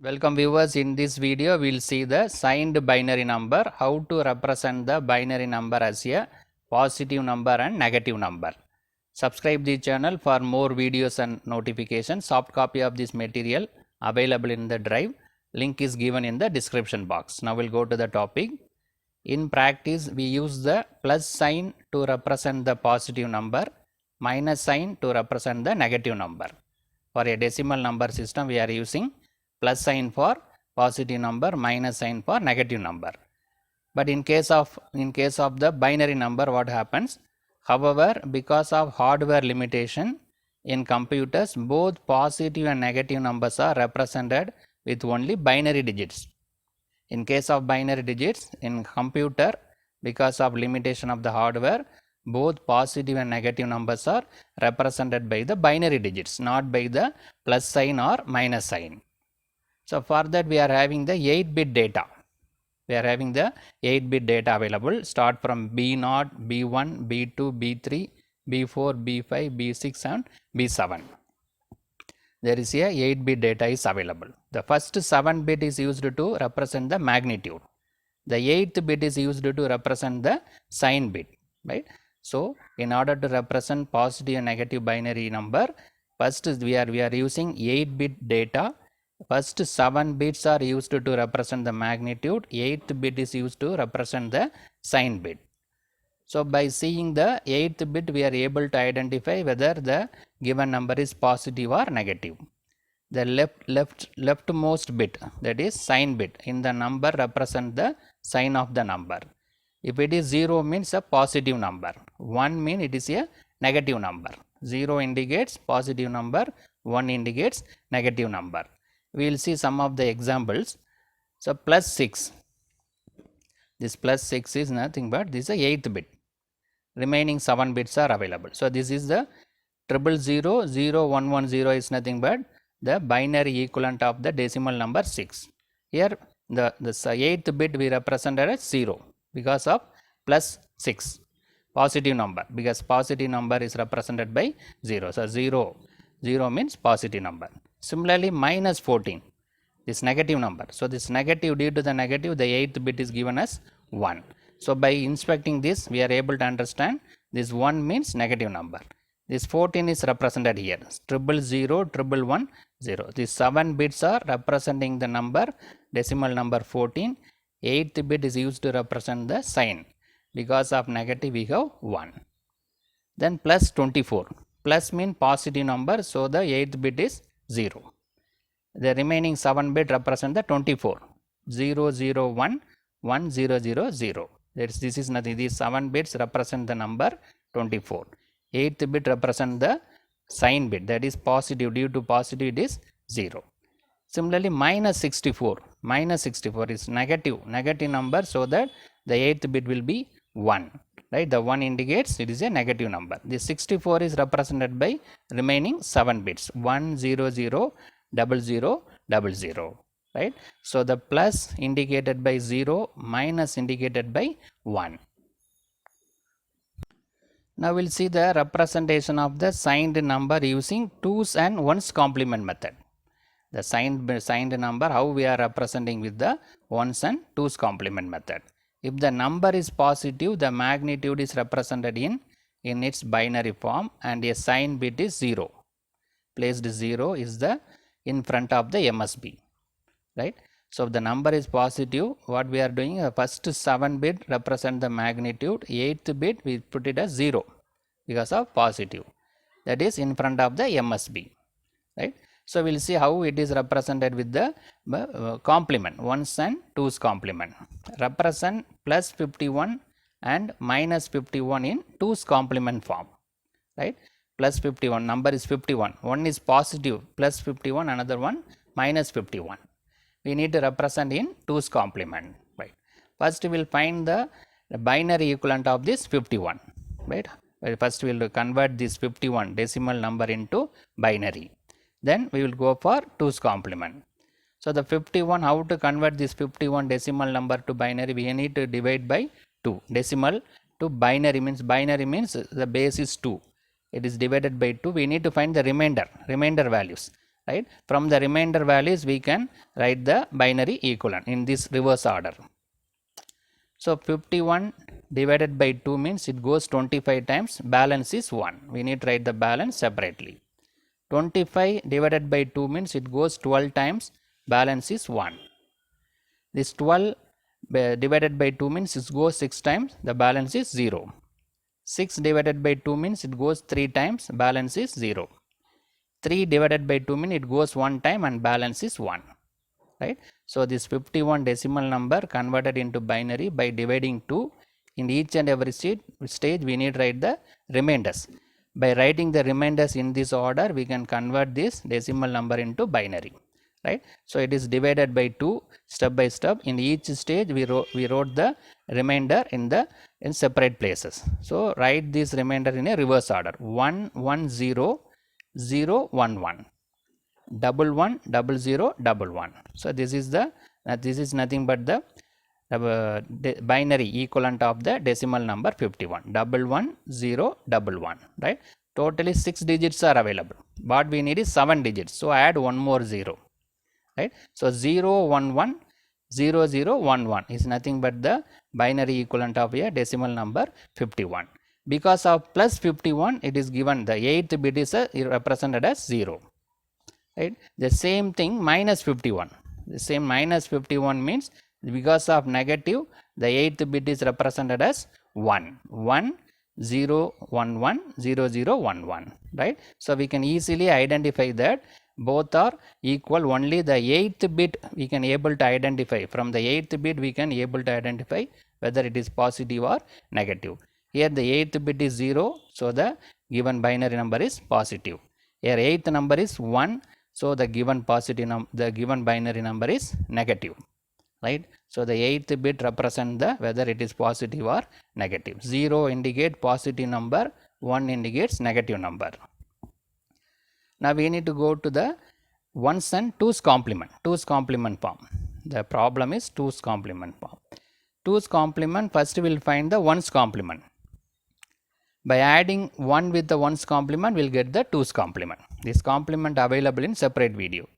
Welcome viewers, in this video we will see the signed binary number, how to represent the binary number as a positive number and negative number. Subscribe the channel for more videos and notifications. Soft copy of this material available in the drive. Link is given in the description box. Now we'll go to the topic. In practice we use the plus sign to represent the positive number, minus sign to represent the negative number. For a decimal number system we are using plus sign for positive number, minus sign for negative number. But in case of the binary number, what happens? However, because of hardware limitation in computers, both positive and negative numbers are represented with only binary digits. In case of binary digits in computer, because of limitation of the hardware, both positive and negative numbers are represented by the binary digits, not by the plus sign or minus sign. So for that we are having the 8-bit data. We are having the 8-bit data available. Start from B0, B1, B2, B3, B4, B5, B6 and B7. There is a 8-bit data is available. The first 7-bit is used to represent the magnitude. The 8th bit is used to represent the sign bit, right? So in order to represent positive and negative binary number, first we are using 8-bit data. First 7 bits are used to represent the magnitude, 8th bit is used to represent the sign bit. So by seeing the 8th bit we are able to identify whether the given number is positive or negative. The leftmost bit, that is sign bit, in the number represent the sign of the number. If it is 0 means a positive number, 1 means it is a negative number. 0 indicates positive number, 1 indicates negative number. We will see some of the examples. So plus 6, this plus 6 is nothing but this is a 8th bit. Remaining 7 bits are available. So this is the 0000110 is nothing but the binary equivalent of the decimal number 6. Here the 8th bit we represented as 0 because of plus 6, positive number, because positive number is represented by 0. So 0 means positive number. Similarly minus 14, this negative number. So this negative, due to the negative, the 8th bit is given as 1. So by inspecting this we are able to understand this 1 means negative number. This 14 is represented here, 0001110. These 7 bits are representing the number, decimal number 14. 8th bit is used to represent the sign. Because of negative we have 1. Then plus 24. Plus means positive number, so the 8th bit is 0. The remaining 7 bit represent the 24, 0011000. This is nothing. These 7 bits represent the number 24. 8th bit represent the sign bit, that is positive. Due to positive it is 0. Similarly minus 64. Minus 64 is negative number, so that the 8th bit will be 1. Right, the 1 indicates it is a negative number. This 64 is represented by remaining 7 bits, 1000000, right. So the plus indicated by 0, minus indicated by 1. Now we'll see the representation of the signed number using 2's and 1's complement method. The signed number, how we are representing with the 1's and 2's complement method. If the number is positive, the magnitude is represented in its binary form and a sign bit is 0. Placed 0 is the in front of the MSB, right. So if the number is positive, what we are doing, first 7 bit represent the magnitude, 8th bit we put it as 0 because of positive, that is in front of the MSB, right. So we will see how it is represented with the complement, 1's and 2's complement. Represent plus 51 and minus 51 in 2's complement form, right. Plus 51, number is 51, one is positive plus 51, another one minus 51. We need to represent in 2's complement, right. First we will find the binary equivalent of this 51, right. First we will convert this 51 decimal number into binary. Then we will go for 2's complement. So the 51, how to convert this 51 decimal number to binary? We need to divide by 2. Decimal to binary means the base is 2. It is divided by 2. We need to find the remainder values. right? From the remainder values we can write the binary equivalent in this reverse order. So 51 divided by 2 means it goes 25 times, balance is 1. We need to write the balance separately. 25 divided by 2 means it goes 12 times, balance is 1. This 12 divided by 2 means it goes 6 times, the balance is 0. 6 divided by 2 means it goes 3 times, balance is 0. 3 divided by 2 means it goes 1 time and balance is 1. Right? So this 51 decimal number converted into binary by dividing 2. In each and every stage we need to write the remainders. By writing the remainders in this order, we can convert this decimal number into binary. Right? So it is divided by 2 step by step. In each stage we wrote the remainder in separate places. So write this remainder in a reverse order. 1 1 0 0 1 1. 1 1 0 0 1 1. So this is nothing but the binary equivalent of the decimal number 51. 1 1 0 1 1. Right? Totally 6 digits are available. What we need is 7 digits. So add one more 0. Right? So 0 1 1 0 0 1 1 is nothing but the binary equivalent of a decimal number 51. Because of plus 51, it is given the 8th bit is represented as 0. Right? The same thing minus 51. The same minus 51 means because of negative, the 8th bit is represented as 1. 1 0 1 1 0 0 1 1. Right? So we can easily identify that both are equal. Only the 8th bit we can able to identify. From the 8th bit we can able to identify whether it is positive or negative. Here the 8th bit is 0, so the given binary number is positive. Here 8th number is 1, so the given binary number is negative. Right? So the 8th bit represent the whether it is positive or negative. 0 indicate positive number, 1 indicates negative number. Now we need to go to the ones and twos complement form. The problem is twos complement form. Twos complement, first we will find the ones complement. By adding 1 with the ones complement, we will get the twos complement. This complement available in separate video.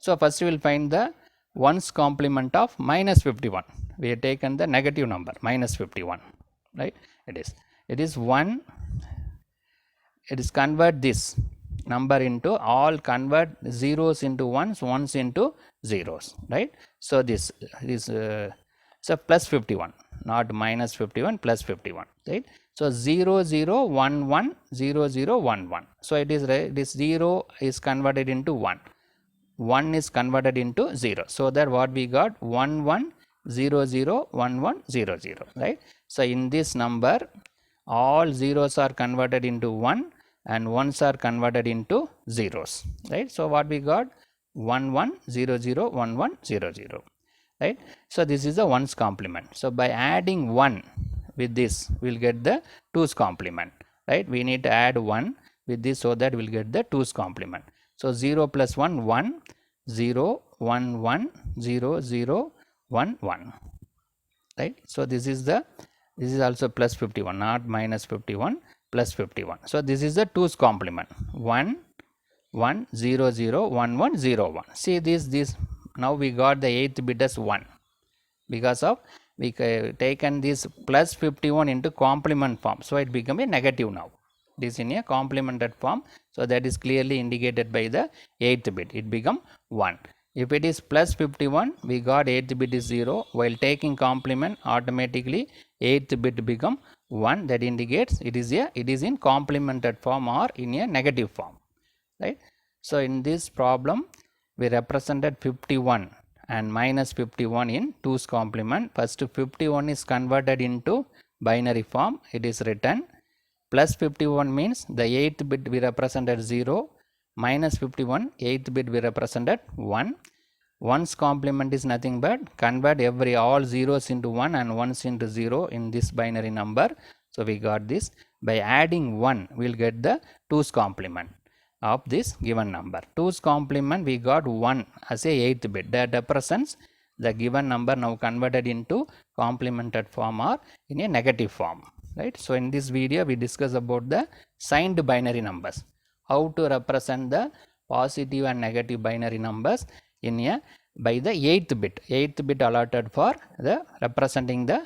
So first we will find the ones complement of minus 51. We have taken the negative number minus 51. Right? It is 1. It is convert this number into all, convert zeros into ones, ones into zeros. Right? So this is so plus 51, not minus 51, plus 51. Right? So 0 0 1 1 0 0 1 1. So it is this 0 is converted into 1. 1 is converted into 0. So that what we got 1 1 0 0 1 1 0 0. Right? So in this number all zeros are converted into 1 and ones are converted into zeros. Right? So what we got 1 1 0 0 1 1 0 0. Right? So this is the ones complement. So by adding 1 with this we will get the twos complement. Right? We need to add 1 with this so that we will get the twos complement. So 0 plus 1 1 0 1 1 0 0 1 1. Right? So this is also plus 51, not minus 51, plus 51. So this is the twos complement. 1 1 0 0 1 1 0 1. See this now we got the 8th bit as 1 because of we taken this plus 51 into complement form. So it become a negative now. It is in a complemented form. So that is clearly indicated by the 8th bit. It become 1. If it is plus 51, we got 8th bit is 0. While taking complement, automatically 8th bit become 1. That indicates it is in complemented form or in a negative form. Right? So in this problem, we represented 51 and minus 51 in twos complement. First 51 is converted into binary form. It is written plus 51 means the 8th bit we represented 0, minus 51 8th bit we represented 1. Ones complement is nothing but convert all zeros into 1 and ones into 0 in this binary number. So we got this. By adding 1 we will get the twos complement of this given number. Twos complement we got 1 as a 8th bit, that represents the given number now converted into complemented form or in a negative form. Right? So in this video we discuss about the signed binary numbers, how to represent the positive and negative binary numbers in a by the 8th bit allotted for the representing the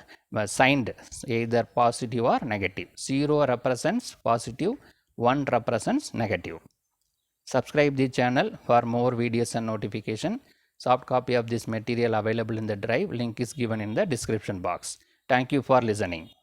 signed either positive or negative. 0 represents positive, 1 represents negative. Subscribe the channel for more videos and notification. Soft copy of this material available in the drive. Link is given in the description box. Thank you for listening.